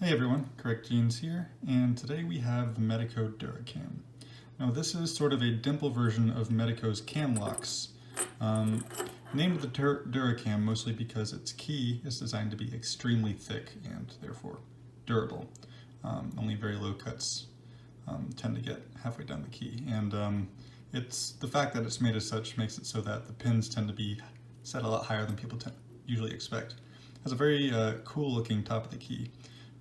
Hey everyone, Correct Genes here, and today we have the Medeco Duracam. Now this is sort of a dimple version of Medeco's cam locks. Named the Duracam mostly because its key is designed to be extremely thick and therefore durable. Only very low cuts tend to get halfway down the key, and it's the fact that it's made as such makes it so that the pins tend to be set a lot higher than people usually expect. It has a very cool looking top of the key,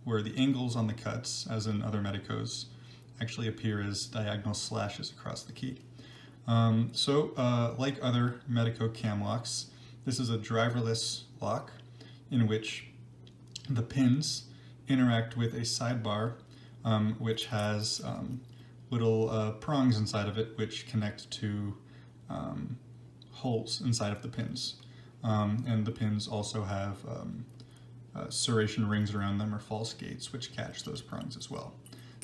where the angles on the cuts, as in other Medecos, actually appear as diagonal slashes across the key. Like other Medeco cam locks, this is a driverless lock in which the pins interact with a sidebar which has little prongs inside of it which connect to holes inside of the pins. And the pins also have serration rings around them, or false gates, which catch those prongs as well.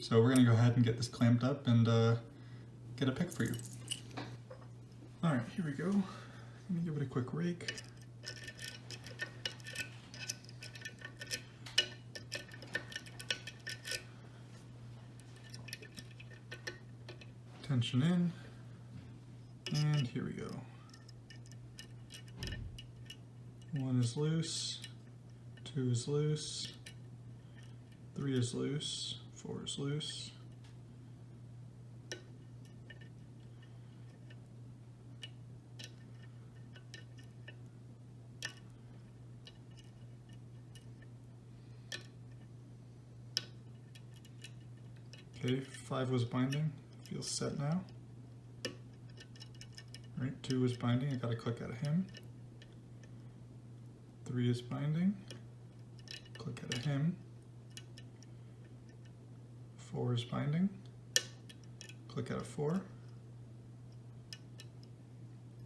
So we're going to go ahead and get this clamped up and get a pick for you. Alright, here we go. Let me give it a quick rake. Tension in, and here we go. One is loose. 2 is loose, 3 is loose, 4 is loose. Okay, 5 was binding, feels set now. Right, 2 is binding, I gotta click out of him. 3 is binding. Click out of him. 4 is binding. Click out of 4.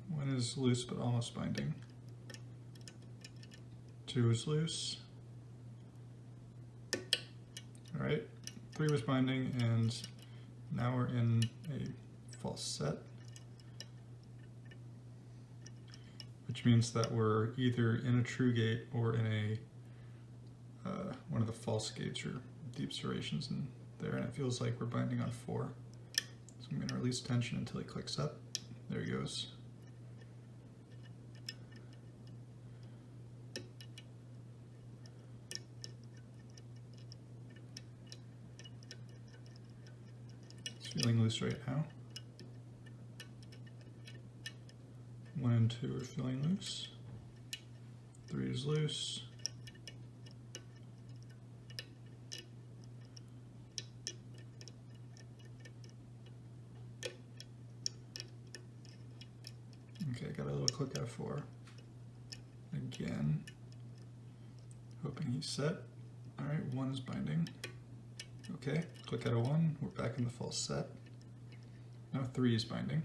1 is loose but almost binding. 2 is loose. Alright, 3 was binding, and now we're in a false set, which means that we're either in a true gate or in a one of the false gates or deep serrations in there, and it feels like we're binding on 4. So I'm going to release tension until he clicks up. There he goes. It's feeling loose right now. 1 and 2 are feeling loose. 3 is loose. Okay, I got a little click out of 4. Again, hoping he's set. Alright, 1 is binding. Okay, click out of 1, we're back in the false set. Now 3 is binding.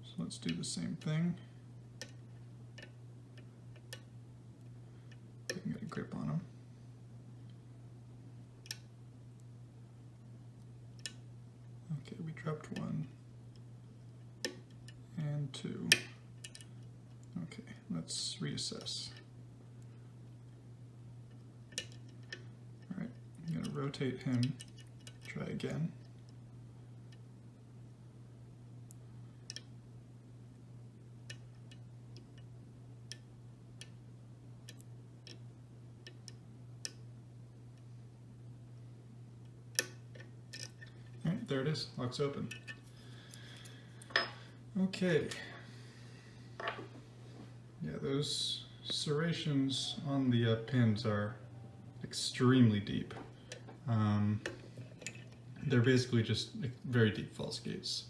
So let's do the same thing. I can get a grip on him. Okay, we dropped 1 and 2. Okay, let's reassess. Alright, I'm going to rotate him, try again. Alright, there it is, lock's open. Okay. Yeah, those serrations on the pins are extremely deep. They're basically just very deep false gates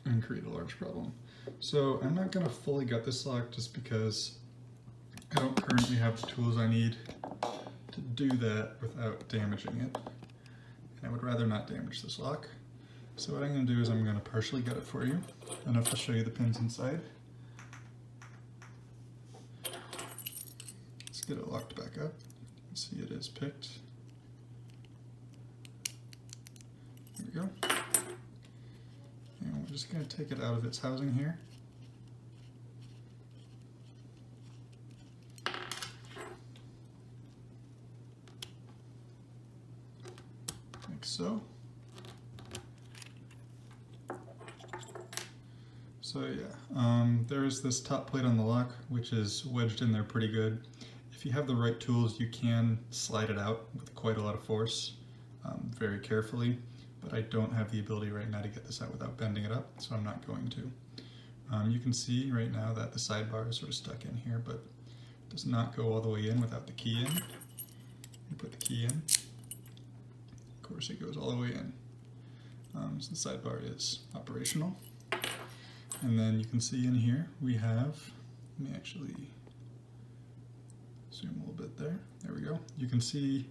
and create a large problem. So I'm not going to fully gut this lock just because I don't currently have the tools I need to do that without damaging it. And I would rather not damage this lock. So what I'm going to do is I'm going to partially gut it for you, enough to show you the pins inside. Let's get it locked back up. Let's see, it is picked. There we go. And we're just going to take it out of its housing here. so. So yeah, there's this top plate on the lock, which is wedged in there pretty good. If you have the right tools, you can slide it out with quite a lot of force, very carefully, but I don't have the ability right now to get this out without bending it up, so I'm not going to. You can see right now that the sidebar is sort of stuck in here, but it does not go all the way in without the key in. You put the key in. Of course, it goes all the way in. So the sidebar is operational. And then you can see in here we have, let me actually zoom a little bit there. There we go. You can see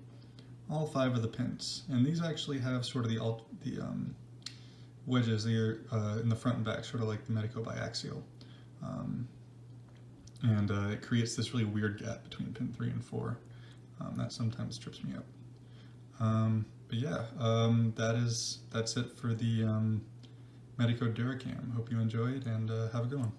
all 5 of the pins, and these actually have sort of the wedges here in the front and back, sort of like the Medeco biaxial, and it creates this really weird gap between pin 3 and 4 that sometimes trips me up. But yeah, that's it for the Medeco Duracam. Hope you enjoyed, and have a good one.